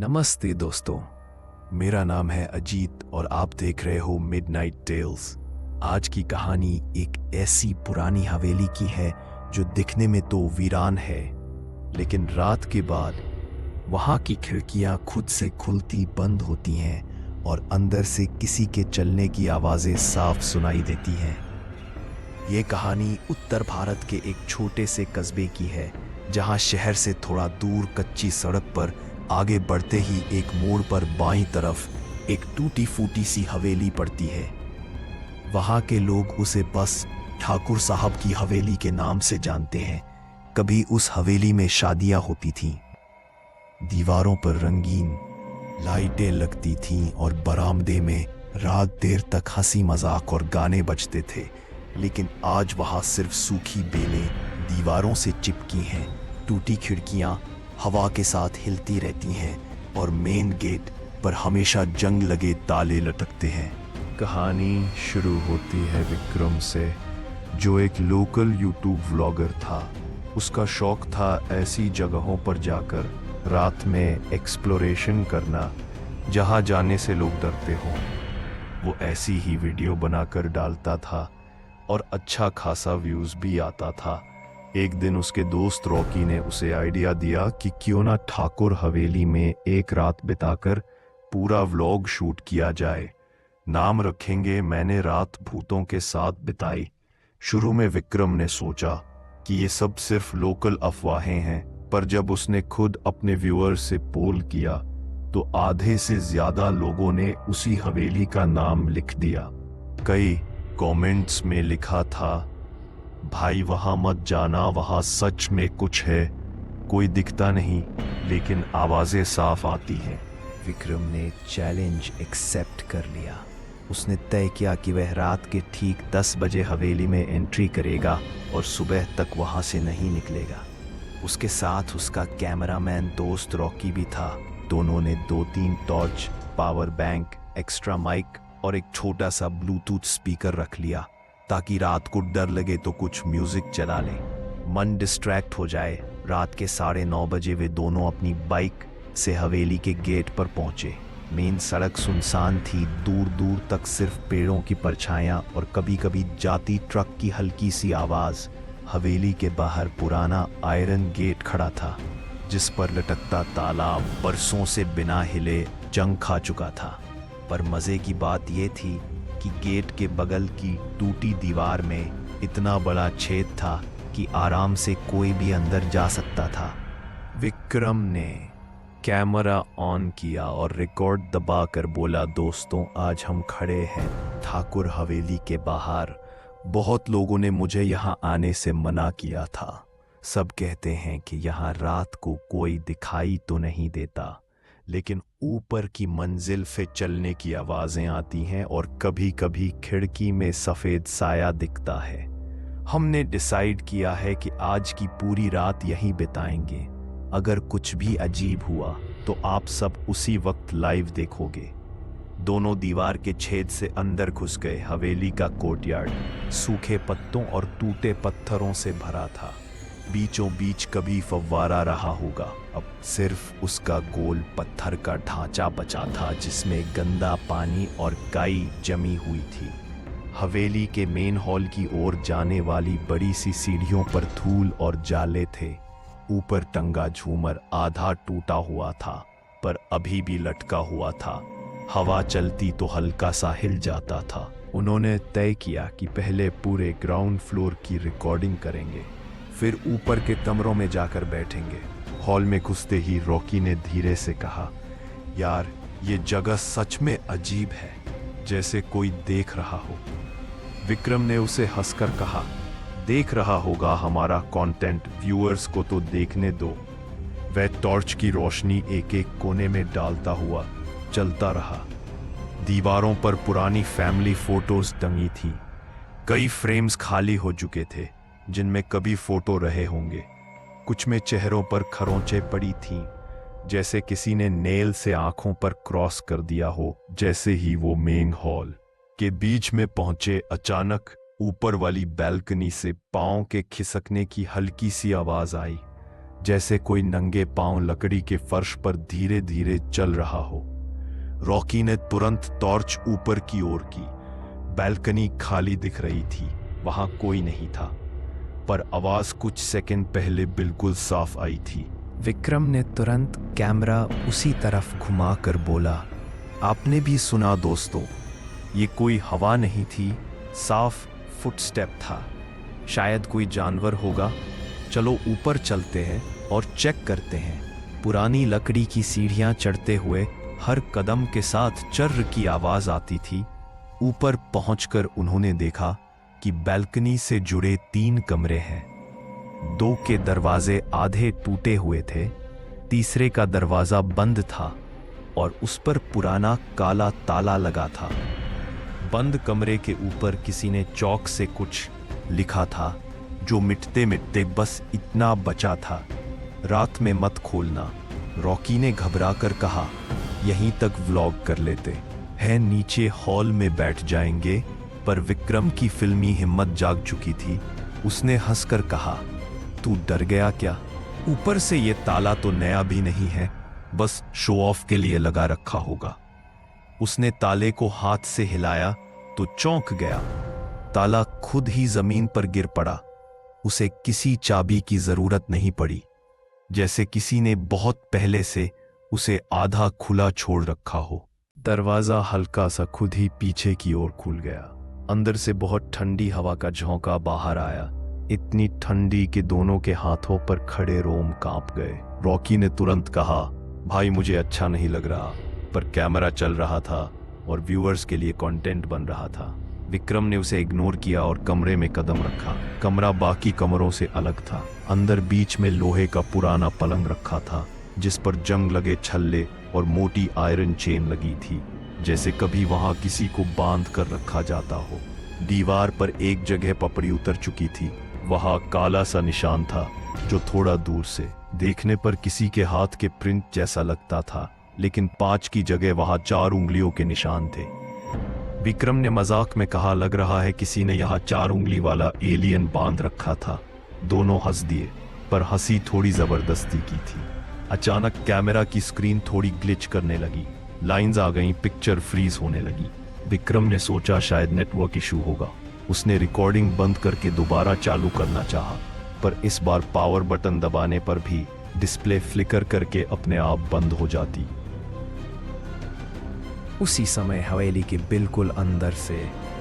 नमस्ते दोस्तों, मेरा नाम है अजीत और आप देख रहे हो मिडनाइट टेल्स। आज की कहानी एक ऐसी पुरानी हवेली की है जो दिखने में तो वीरान है, लेकिन रात के बाद वहां की खिड़कियां खुद से खुलती बंद होती हैं और अंदर से किसी के चलने की आवाजें साफ सुनाई देती हैं। ये कहानी उत्तर भारत के एक छोटे से कस्बे की है, जहां शहर से थोड़ा दूर कच्ची सड़क पर आगे बढ़ते ही एक मोड़ पर बाईं तरफ एक टूटी फूटी सी हवेली पड़ती है। वहां के लोग उसे बस ठाकुर साहब की हवेली के नाम से जानते हैं। कभी उस हवेली में शादियां होती थीं, दीवारों पर रंगीन लाइटें लगती थीं और बरामदे में रात देर तक हंसी मजाक और गाने बजते थे। लेकिन आज वहां सिर्फ सूखी बेलें दीवारों से चिपकी हैं, टूटी खिड़कियां हवा के साथ हिलती रहती हैं और मेन गेट पर हमेशा जंग लगे ताले लटकते हैं। कहानी शुरू होती है विक्रम से, जो एक लोकल यूट्यूब व्लॉगर था। उसका शौक था ऐसी जगहों पर जाकर रात में एक्सप्लोरेशन करना जहां जाने से लोग डरते हों। वो ऐसी ही वीडियो बनाकर डालता था और अच्छा खासा व्यूज भी आता था। एक दिन उसके दोस्त रॉकी ने उसे आइडिया दिया कि क्यों ना ठाकुर हवेली में एक रात बिताकर पूरा व्लॉग शूट किया जाए। नाम रखेंगे मैंने रात भूतों के साथ बिताई। शुरू में विक्रम ने सोचा कि ये सब सिर्फ लोकल अफवाहें हैं, पर जब उसने खुद अपने व्यूअर्स से पोल किया तो आधे से ज्यादा लोगों ने उसी हवेली का नाम लिख दिया। कई कमेंट्स में लिखा था, भाई वहां मत जाना, वहां सच में कुछ है, कोई दिखता नहीं लेकिन आवाजें साफ आती हैं। विक्रम ने चैलेंज एक्सेप्ट कर लिया। उसने तय किया कि वह रात के ठीक 10 बजे हवेली में एंट्री करेगा और सुबह तक वहां से नहीं निकलेगा। उसके साथ उसका कैमरामैन दोस्त रॉकी भी था। दोनों ने 2-3 torch, power bank, extra mic और एक छोटा सा ब्लूटूथ स्पीकर रख लिया, ताकि रात को डर लगे तो कुछ म्यूजिक चला लें, मन डिस्ट्रैक्ट हो जाए। रात के 9:30 बजे वे दोनों अपनी बाइक से हवेली के गेट पर पहुंचे। मेन सड़क सुनसान थी, दूर दूर तक सिर्फ पेड़ों की परछाइयां और कभी कभी जाती ट्रक की हल्की सी आवाज। हवेली के बाहर पुराना आयरन गेट खड़ा था, जिस पर लटकता ताला बरसों से बिना हिले जंग खा चुका था। पर मजे की बात यह थी कि गेट के बगल की टूटी दीवार में इतना बड़ा छेद था कि आराम से कोई भी अंदर जा सकता था। विक्रम ने कैमरा ऑन किया और रिकॉर्ड दबाकर बोला, दोस्तों आज हम खड़े हैं ठाकुर हवेली के बाहर। बहुत लोगों ने मुझे यहाँ आने से मना किया था। सब कहते हैं कि यहाँ रात को कोई दिखाई तो नहीं देता, लेकिन ऊपर की मंजिल से चलने की आवाजें आती हैं और कभी कभी खिड़की में सफेद साया दिखता है। हमने डिसाइड किया है कि आज की पूरी रात यहीं बिताएंगे। अगर कुछ भी अजीब हुआ तो आप सब उसी वक्त लाइव देखोगे। दोनों दीवार के छेद से अंदर घुस गए। हवेली का कोर्टयार्ड सूखे पत्तों और टूटे पत्थरों से भरा था। बीचों बीच कभी फव्वारा रहा होगा, अब सिर्फ उसका गोल पत्थर का ढांचा बचा था, जिसमें गंदा पानी और काई जमी हुई थी। हवेली के मेन हॉल की ओर जाने वाली बड़ी सी सीढ़ियों पर धूल और जाले थे। ऊपर टंगा झूमर आधा टूटा हुआ था, पर अभी भी लटका हुआ था। हवा चलती तो हल्का सा हिल जाता था। उन्होंने तय किया कि पहले पूरे ग्राउंड फ्लोर की रिकॉर्डिंग करेंगे, फिर ऊपर के कमरों में जाकर बैठेंगे। हॉल में घुसते ही रॉकी ने धीरे से कहा, यार ये जगह सच में अजीब है, जैसे कोई देख रहा हो। विक्रम ने उसे हंसकर कहा, देख रहा होगा हमारा कंटेंट, व्यूअर्स को तो देखने दो। वह टॉर्च की रोशनी एक एक कोने में डालता हुआ चलता रहा। दीवारों पर पुरानी फैमिली फोटोज टंगी थी। कई फ्रेम्स खाली हो चुके थे, जिनमें कभी फोटो रहे होंगे। कुछ में चेहरों पर खरोंचें पड़ी थीं, जैसे किसी ने नेल से आंखों पर क्रॉस कर दिया हो। जैसे ही वो मेन हॉल के बीच में पहुंचे, अचानक ऊपर वाली बैल्कनी से पांव के खिसकने की हल्की सी आवाज आई। जैसे कोई नंगे पांव लकड़ी के फर्श पर धीरे धीरे चल रहा हो। रॉकी ने तुरंत टॉर्च ऊपर की ओर की। बैल्कनी खाली दिख रही थी, वहां कोई नहीं था, पर आवाज कुछ सेकंड पहले बिल्कुल साफ आई थी। विक्रम ने तुरंत कैमरा उसी तरफ घुमाकर बोला, आपने भी सुना दोस्तों, ये कोई हवा नहीं थी, साफ फुटस्टेप था। शायद कोई जानवर होगा। चलो ऊपर चलते हैं और चेक करते हैं। पुरानी लकड़ी की सीढ़ियां चढ़ते हुए हर कदम के साथ चर्र की आवाज आती थी। ऊपर पहुंचकर उन्होंने देखा कि बैल्कनी से जुड़े 3 कमरे हैं। 2 के दरवाजे आधे टूटे हुए थे, तीसरे का दरवाजा बंद था और उस पर पुराना काला ताला लगा था। बंद कमरे के ऊपर किसी ने चौक से कुछ लिखा था, जो मिटते मिटते बस इतना बचा था, रात में मत खोलना। रॉकी ने घबराकर कहा, यहीं तक व्लॉग कर लेते हैं, नीचे हॉल में बैठ जाएंगे। पर विक्रम की फिल्मी हिम्मत जाग चुकी थी। उसने हंसकर कहा, तू डर गया क्या? ऊपर से ये ताला तो नया भी नहीं है, बस शो ऑफ के लिए लगा रखा होगा। उसने ताले को हाथ से हिलाया तो चौंक गया। ताला खुद ही जमीन पर गिर पड़ा। उसे किसी चाबी की जरूरत नहीं पड़ी, जैसे किसी ने बहुत पहले से उसे आधा खुला छोड़ रखा हो। दरवाजा हल्का सा खुद ही पीछे की ओर खुल गया। अंदर से बहुत ठंडी हवा का झोंका बाहर आया, इतनी ठंडी कि दोनों के हाथों पर खड़े रोम कांप गए। रॉकी ने तुरंत कहा, भाई मुझे अच्छा नहीं लग रहा, पर कैमरा चल रहा था और व्यूअर्स के लिए कंटेंट बन रहा था। विक्रम ने उसे इग्नोर किया और कमरे में कदम रखा। कमरा बाकी कमरों से अलग था। अंदर बीच में लोहे का पुराना पलंग रखा था, जिस पर जंग लगे छल्ले और मोटी आयरन चेन लगी थी, जैसे कभी वहां किसी को बांध कर रखा जाता हो। दीवार पर एक जगह पपड़ी उतर चुकी थी। वहां काला सा निशान था, जो थोड़ा दूर से देखने पर किसी के हाथ के प्रिंट जैसा लगता था, लेकिन 5 की जगह वहां 4 उंगलियों के निशान थे। विक्रम ने मजाक में कहा, लग रहा है किसी ने यहाँ 4 उंगली वाला एलियन बांध रखा था। दोनों हंस दिए, पर हंसी थोड़ी जबरदस्ती की थी। अचानक कैमरा की स्क्रीन थोड़ी ग्लिच करने लगी, लाइंस आ गईं, पिक्चर फ्रीज होने लगी। विक्रम ने सोचा शायद नेटवर्क इशू होगा। उसने रिकॉर्डिंग बंद करके दोबारा चालू करना चाहा, पर इस बार पावर बटन दबाने पर भी डिस्प्ले फ्लिकर करके अपने आप बंद हो जाती। उसी समय हवेली के बिल्कुल अंदर से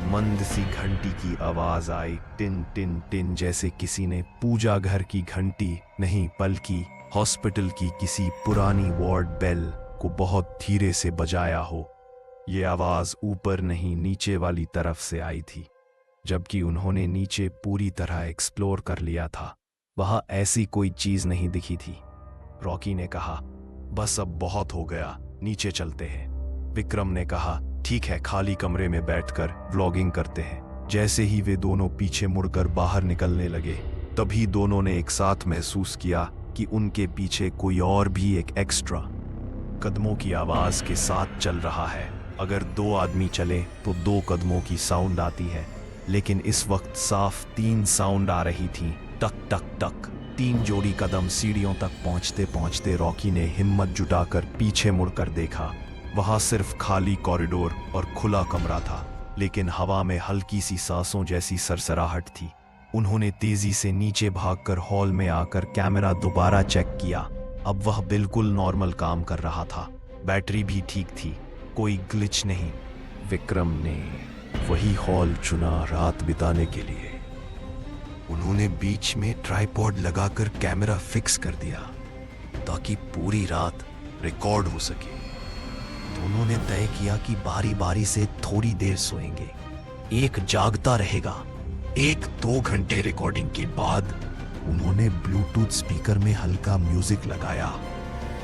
मंद सी घंटी की आवाज आई, टिन टिन टिन, जैसे किसी ने पूजा घर की घंटी नहीं, बल्कि हॉस्पिटल की किसी पुरानी वार्ड बेल को बहुत धीरे से बजाया हो। ये आवाज ऊपर नहीं, नीचे वाली तरफ से आई थी। जबकि उन्होंने नीचे पूरी तरह एक्सप्लोर कर लिया था, वहां ऐसी कोई चीज नहीं दिखी थी। रॉकी ने कहा, बस अब बहुत हो गया, नीचे चलते हैं। विक्रम ने कहा, ठीक है, खाली कमरे में बैठकर व्लॉगिंग करते हैं। जैसे ही वे दोनों पीछे मुड़कर बाहर निकलने लगे, तभी दोनों ने एक साथ महसूस किया कि उनके पीछे कोई और भी एक एक्स्ट्रा कदमों की आवाज के साथ चल रहा है। अगर 2 आदमी चले तो 2 कदमों की साउंड आती है, लेकिन इस वक्त साफ 3 साउंड आ रही थी, टक टक टक। 3 जोड़ी कदम। सीढ़ियों तक पहुंचते पहुंचते रॉकी ने हिम्मत जुटाकर पीछे मुड़कर देखा। वहां सिर्फ खाली कॉरिडोर और खुला कमरा था, लेकिन हवा में हल्की सी सांसों जैसी सरसराहट थी। उन्होंने तेजी से नीचे भागकर हॉल में आकर कैमरा दोबारा चेक किया। अब वह बिल्कुल नॉर्मल काम कर रहा था, बैटरी भी ठीक थी, कोई ग्लिच नहीं। विक्रम ने वही हॉल चुना रात बिताने के लिए। उन्होंने बीच में ट्राइपॉड लगाकर कैमरा फिक्स कर दिया, ताकि पूरी रात रिकॉर्ड हो सके। दोनों ने तय किया कि बारी बारी से थोड़ी देर सोएंगे, एक जागता रहेगा। 1-2 घंटे रिकॉर्डिंग के बाद उन्होंने ब्लूटूथ स्पीकर में हल्का म्यूजिक लगाया,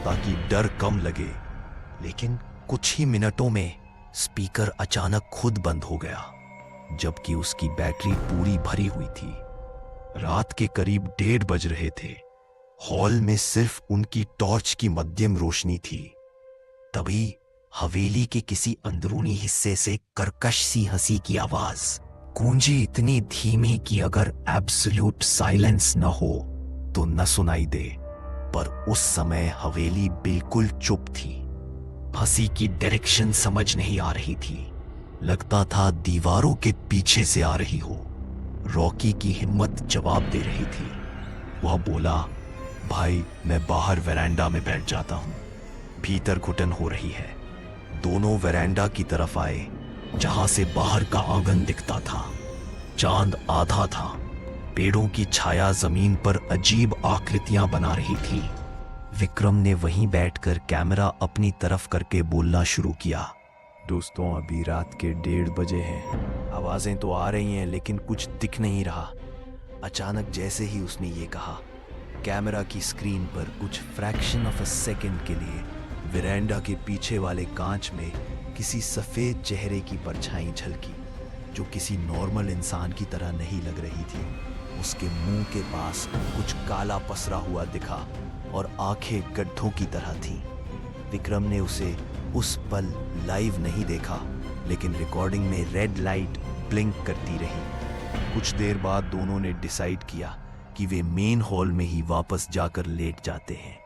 ताकि डर कम लगे। लेकिन कुछ ही मिनटों में स्पीकर अचानक खुद बंद हो गया, जबकि उसकी बैटरी पूरी भरी हुई थी। रात के करीब 1:30 बज रहे थे। हॉल में सिर्फ उनकी टॉर्च की मध्यम रोशनी थी। तभी हवेली के किसी अंदरूनी हिस्से से कर्कश सी हंसी की आवाज गूंजी, इतनी धीमी कि अगर एब्सोल्यूट साइलेंस न हो तो न सुनाई दे। पर उस समय हवेली बिल्कुल चुप थी। हंसी की डायरेक्शन समझ नहीं आ रही थी। लगता था दीवारों के पीछे से आ रही हो। रॉकी की हिम्मत जवाब दे रही थी। वह बोला, भाई मैं बाहर वेरांडा में बैठ जाता हूं, भीतर घुटन हो रही है। दोनों वेरांडा की तरफ आए, जहां से बाहर का आंगन दिखता था। चांद आधा था। पेड़ों की छाया जमीन पर अजीब आकृतियां बना रही थी। विक्रम ने वहीं बैठकर कैमरा अपनी तरफ करके बोलना शुरू किया। दोस्तों, अभी रात के 1:30 बजे हैं। आवाजें तो आ रही हैं लेकिन कुछ दिख नहीं रहा। अचानक जैसे ही उसने ये कहा, कैमरा की स्क्रीन पर कुछ फ्रैक्शन ऑफ अ सेकंड के लिए वेरांडा के पीछे वाले कांच में किसी सफेद चेहरे की परछाई झलकी, जो किसी नॉर्मल इंसान की तरह नहीं लग रही थी। उसके मुंह के पास कुछ काला पसरा हुआ दिखा और आंखें गड्ढों की तरह थीं। विक्रम ने उसे उस पल लाइव नहीं देखा, लेकिन रिकॉर्डिंग में रेड लाइट ब्लिंक करती रही। कुछ देर बाद दोनों ने डिसाइड किया कि वे मेन हॉल में ही वापस जाकर लेट जाते हैं।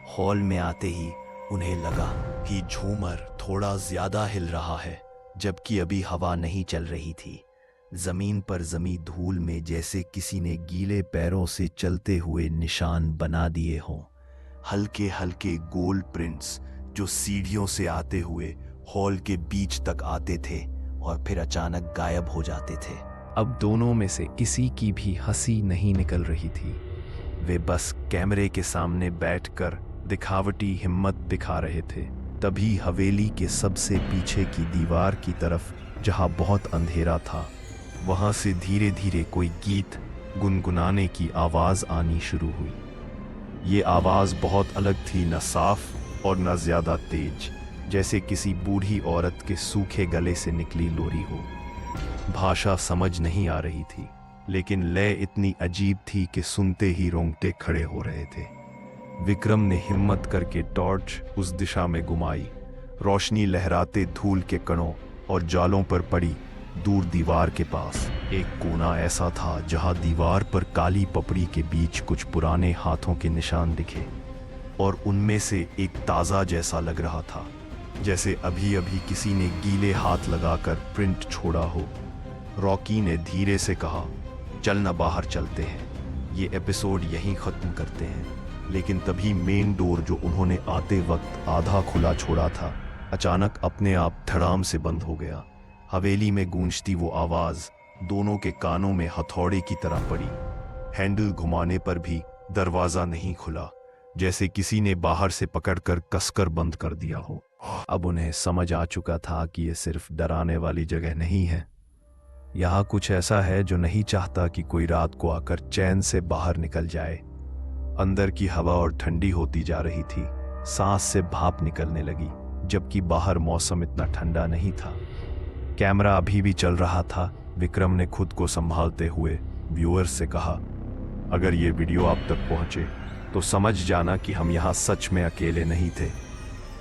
हॉल में आते ही उन्हें लगा कि झूमर थोड़ा ज्यादा हिल रहा है, जबकि अभी हवा नहीं चल रही थी। जमीन पर जमी धूल में जैसे किसी ने गीले पैरों से चलते हुए निशान बना दिए हों। हल्के हल्के गोल्ड प्रिंट्स जो सीढ़ियों से आते हुए हॉल के बीच तक आते थे और फिर अचानक गायब हो जाते थे। अब दोनों में से किसी की भी हंसी नहीं निकल रही थी। वे बस कैमरे के सामने बैठकर दिखावटी हिम्मत दिखा रहे थे। तभी हवेली के सबसे पीछे की दीवार की तरफ, जहां बहुत अंधेरा था, वहां से धीरे धीरे कोई गीत गुनगुनाने की आवाज आनी शुरू हुई। ये आवाज बहुत अलग थी, न साफ और न ज्यादा तेज, जैसे किसी बूढ़ी औरत के सूखे गले से निकली लोरी हो। भाषा समझ नहीं आ रही थी, लेकिन लय इतनी अजीब थी कि सुनते ही रोंगटे खड़े हो रहे थे। विक्रम ने हिम्मत करके टॉर्च उस दिशा में घुमाई। रोशनी लहराते धूल के कणों और जालों पर पड़ी। दूर दीवार के पास एक कोना ऐसा था जहां दीवार पर काली पपड़ी के बीच कुछ पुराने हाथों के निशान दिखे, और उनमें से एक ताजा जैसा लग रहा था, जैसे अभी अभी किसी ने गीले हाथ लगाकर प्रिंट छोड़ा हो। रॉकी ने धीरे से कहा, चल ना बाहर चलते हैं, ये एपिसोड यहीं खत्म करते हैं। लेकिन तभी मेन डोर, जो उन्होंने आते वक्त आधा खुला छोड़ा था, अचानक अपने आप धड़ाम से बंद हो गया। हवेली में गूंजती वो आवाज दोनों के कानों में हथौड़े की तरह पड़ी। हैंडल घुमाने पर भी दरवाजा नहीं खुला, जैसे किसी ने बाहर से पकड़कर कसकर बंद कर दिया हो। अब उन्हें समझ आ चुका था कि ये सिर्फ डराने वाली जगह नहीं है। यहाँ कुछ ऐसा है जो नहीं चाहता कि कोई रात को आकर चैन से बाहर निकल जाए। अंदर की हवा और ठंडी होती जा रही थी। सांस से भाप निकलने लगी, जबकि बाहर मौसम इतना ठंडा नहीं था। कैमरा अभी भी चल रहा था। विक्रम ने खुद को संभालते हुए व्यूअर्स से कहा, अगर ये वीडियो आप तक पहुंचे तो समझ जाना कि हम यहाँ सच में अकेले नहीं थे।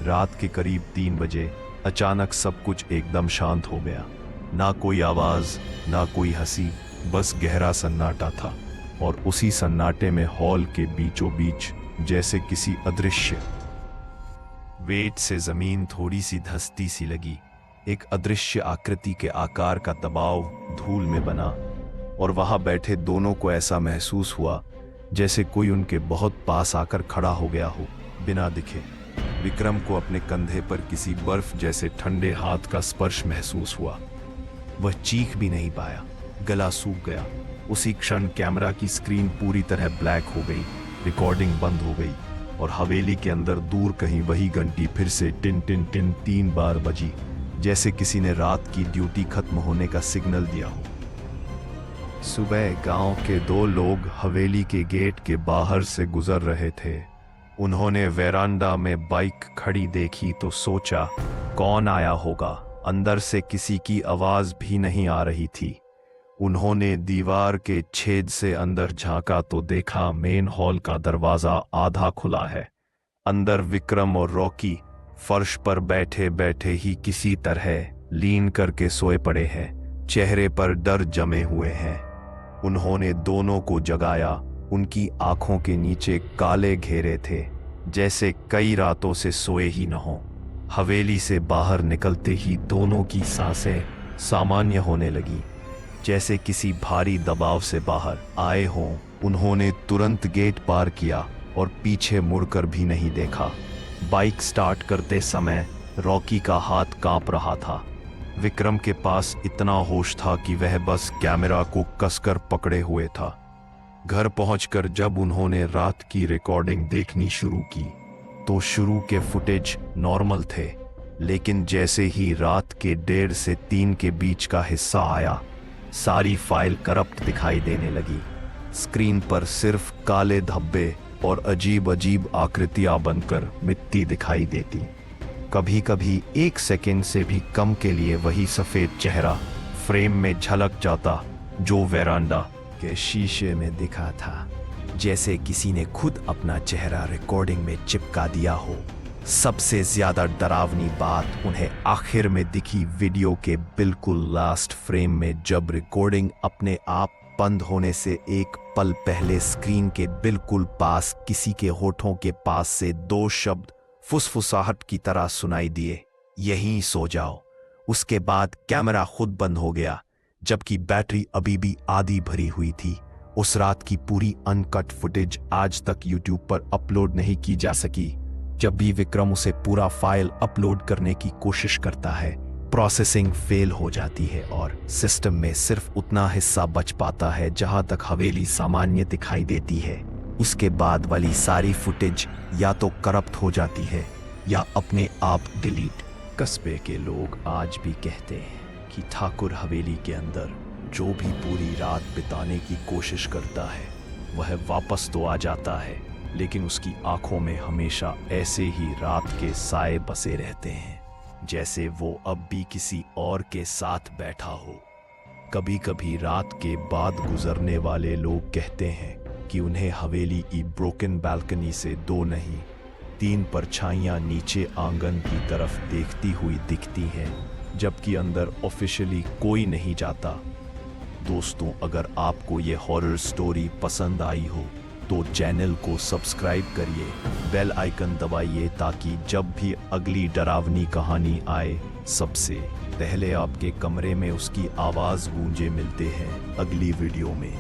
रात के करीब 3 बजे अचानक सब कुछ एकदम शांत हो गया। ना कोई आवाज, ना कोई हंसी, बस गहरा सन्नाटा था। और उसी सन्नाटे में हॉल के बीचों बीच जैसे किसी अदृश्य वेट से जमीन थोड़ी सी धंसती सी लगी। एक अदृश्य आकृति के आकार का दबाव धूल में बना, और वहां बैठे दोनों को ऐसा महसूस हुआ जैसे कोई उनके बहुत पास आकर खड़ा हो गया हो, बिना दिखे। विक्रम को अपने कंधे पर किसी बर्फ जैसे ठंडे हाथ का स्पर्श महसूस हुआ। वह चीख भी नहीं पाया, गला सूख गया। उसी क्षण कैमरा की स्क्रीन पूरी तरह ब्लैक हो गई, रिकॉर्डिंग बंद हो गई, और हवेली के अंदर दूर कहीं वही घंटी फिर से टिन टिन टिन 3 बार बजी, जैसे किसी ने रात की ड्यूटी खत्म होने का सिग्नल दिया हो। सुबह गांव के 2 लोग हवेली के गेट के बाहर से गुजर रहे थे। उन्होंने वेरांडा में बाइक खड़ी देखी तो सोचा, कौन आया होगा। अंदर से किसी की आवाज भी नहीं आ रही थी। उन्होंने दीवार के छेद से अंदर झांका तो देखा मेन हॉल का दरवाजा आधा खुला है। अंदर विक्रम और रॉकी फर्श पर बैठे बैठे ही किसी तरह लीन करके सोए पड़े हैं। चेहरे पर डर जमे हुए हैं। उन्होंने दोनों को जगाया उनकी आंखों के नीचे काले घेरे थे, जैसे कई रातों से सोए ही न हो। हवेली से बाहर निकलते ही दोनों की सांसें सामान्य होने लगी, जैसे किसी भारी दबाव से बाहर आए हों। उन्होंने तुरंत गेट पार किया और पीछे मुड़कर भी नहीं देखा। बाइक स्टार्ट करते समय रॉकी का हाथ कांप रहा था। विक्रम के पास इतना होश था कि वह बस कैमरा को कसकर पकड़े हुए था। घर पहुंचकर जब उन्होंने रात की रिकॉर्डिंग देखनी शुरू की तो शुरू के फुटेज नॉर्मल थे, लेकिन जैसे ही रात के 1:30 से 3 के बीच का हिस्सा आया, सारी फाइल करप्ट दिखाई देने लगी। स्क्रीन पर सिर्फ काले धब्बे और अजीब अजीब आकृतियां बनकर मिट्टी दिखाई देती। कभी कभी 1 सेकंड से भी कम के लिए वही सफेद चेहरा फ्रेम में झलक जाता, जो वेरांडा के शीशे में दिखा था, जैसे किसी ने खुद अपना चेहरा रिकॉर्डिंग में चिपका दिया हो। सबसे ज्यादा डरावनी बात उन्हें आखिर में दिखी वीडियो के बिल्कुल लास्ट फ्रेम में, जब रिकॉर्डिंग अपने आप बंद होने से एक पल पहले स्क्रीन के बिल्कुल पास किसी के होठों के पास से 2 शब्द फुसफुसाहट की तरह सुनाई दिए, यहीं सो जाओ। उसके बाद कैमरा खुद बंद हो गया, जबकि बैटरी अभी भी आधी भरी हुई थी। उस रात की पूरी अनकट फुटेज आज तक यूट्यूब पर अपलोड नहीं की जा सकी। जब भी विक्रम उसे पूरा फाइल अपलोड करने की कोशिश करता है, प्रोसेसिंग फेल हो जाती है और सिस्टम में सिर्फ उतना हिस्सा बच पाता है जहां तक हवेली सामान्य दिखाई देती है। उसके बाद वाली सारी फुटेज या तो करप्ट हो जाती है या अपने आप डिलीट। कस्बे के लोग आज भी कहते हैं कि ठाकुर हवेली के अंदर जो भी पूरी रात बिताने की कोशिश करता है वह वापस तो आ जाता है, लेकिन उसकी आंखों में हमेशा ऐसे ही रात के साए बसे रहते हैं, जैसे वो अब भी किसी और के साथ बैठा हो। कभी कभी रात के बाद गुजरने वाले लोग कहते हैं कि उन्हें हवेली की ब्रोकन बालकनी से 2 नहीं 3 परछाइयां नीचे आंगन की तरफ देखती हुई दिखती हैं, जबकि अंदर ऑफिशियली कोई नहीं जाता। दोस्तों, अगर आपको ये हॉरर स्टोरी पसंद आई हो तो चैनल को सब्सक्राइब करिए, बेल आइकन दबाइए ताकि जब भी अगली डरावनी कहानी आए सबसे पहले आपके कमरे में उसकी आवाज़ गूंजे। मिलते हैं अगली वीडियो में।